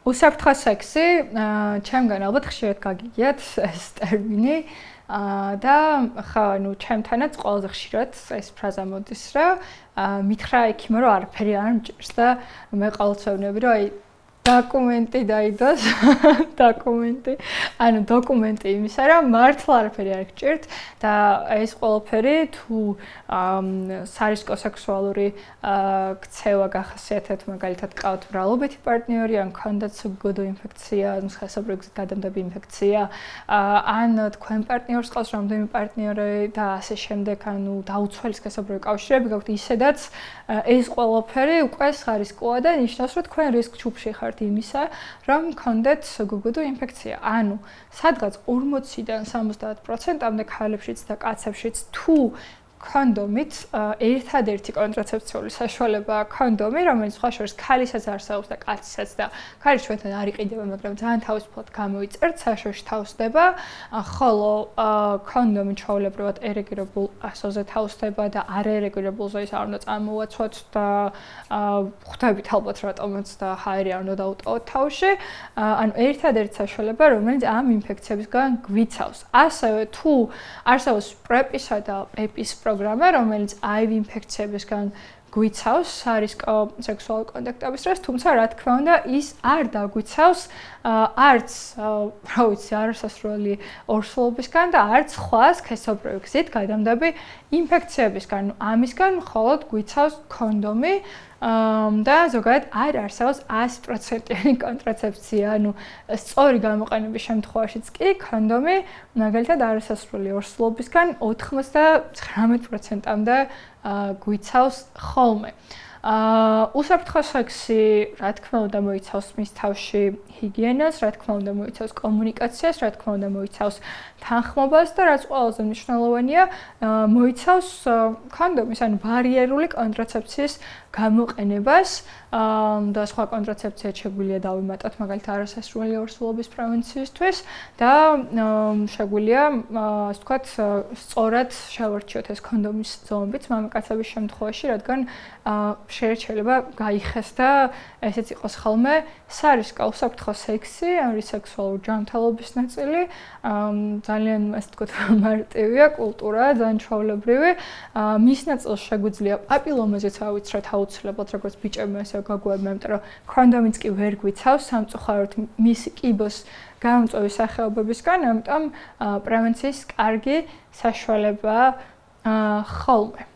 უსაფრთხო სექსი, ჩემგან ალბათ ხშირად გაგიგიათ ეს ტერმინი და ხა ჩემთანაც ყველაზე ხშირად ეს ფრაზა მოდის, რომ მითხრა ექიმო, რომ არაფერი არ მჭირს და მე ყოველწევნები რომ აი დოკუმენტი დაიდოს, დოკუმენტი, ანუ დოკუმენტი იმისა, რომ მართლა არაფერი არ გჭირთ და ეს ყველაფერი თუ სარისკო სექსუალური ქცევა გახასიათებთ, მაგალითად, ყავთ მრავლობითი პარტნიორი, ან გქონდათ სუგუდო ინფექცია, სქესობრივი გზით გადამდები ინფექცია, ან თქვენ პარტნიორს ყავს რამდენიმე პარტნიორი და ასე შემდეგ, ანუ დაუცველი სქესობრივი კავშირები გაქვთ, ისედაც ეს ყველაფერი უკვე სარისკოა და ნიშნავს, რომ თქვენ რისკ ჯგუფში ხართ იმისა, რომ გქონდეთ სუგუდო ინფექცია. ანუ სადღაც 40-დან 70%-მდე ქალებშიც და კაცებშიც თუ კონდომით ერთადერთი კონტრაცეფციული საშუალებაა კონდომი, რომელიც სხვა შორის ქალისაც არსებობს და კაცისაც და ქალი ჩვენთან არ იყიდება, მაგრამ ძალიან თავისუფლად გამოიწერთ, საშუალო თავსდება, ხოლო კონდომი ჩვეულებრივად ერეგირებულ ასოზე თავსდება და არაერეგირებულ ზოის არ უნდა წამოვაცვათ და ხვდებით ალბათ რატომაც და ჰაერი არ უნდა დაუტოვოთ თავში. ანუ ერთადერთი საშუალება, რომელიც ამ ინფექციებისგან გვიცავს. ასევე თუ არსებობს პრეპისა და პეპის პროგრამა, რომელიც HIV ინფექციებისგან გვიცავს სარისკო სექსუალური კონტაქტების დროს, თუმცა რა თქმა უნდა, ის არ დაგვიცავს არც, რა ვიცი, არასასრული ორსულობისგან და არც სხვა სქესობრივი გზით გადამდები ინფექციებისგან. ამისგან მხოლოდ გვიცავს კონდომი და ზოგადად არ არსებობს 100%-იანი კონტრაცეფცია, ანუ სწორი გამოყენების შემთხვევაშიც კი კონდომი მაგალითად არასასრული ორსულობისგან 99%-მდე გვიცავს ხოლმე. უსაფრთხო სექსი, რა თქმა უნდა, მოიცავს მის თავში ჰიგიენას, რა თქმა უნდა, მოიცავს კომუნიკაციას, რა თქმა უნდა, მოიცავს თანხმობას და რაც ყველაზე მნიშვნელოვანია, მოიცავს კონდომის, ანუ ბარიერული კონტრაცეფციის გამოყენებას და სხვა კონტრაცეფცია შეგვიძლია დავიმატოთ, მაგალითად, არასასრული ორსულობის პრევენციისთვის და შეგვიძლია, ასე ვთქვათ, სწორად შევარჩიოთ ეს კონდომის ზომებიც მამაკაცების შემთხვევაში, რადგან შეიძლება გაიხეს და ესეც იყოს ხოლმე სარისკო უსაფრთხო სექსი, არის სექსუალური ჯანმრთელობის ნაწილი, ძალიან ასე ვთქვათ, მარტივია კულტურა, ძალიან ჩვეულებრივი. მის ნაწილს შეგვიძლია პაპილომაზეც ავიცრათ აუცილებლად, როგორც ბიჭებმა, ასევე გოგოებმა, იმიტომ რომ კონდომიც კი ვერ გვიცავს სამწუხაროდ მისი კიბოს გამომწვევი სახეობებისგან, ამიტომ პრევენციის კარგი საშუალებაა ხოლმე.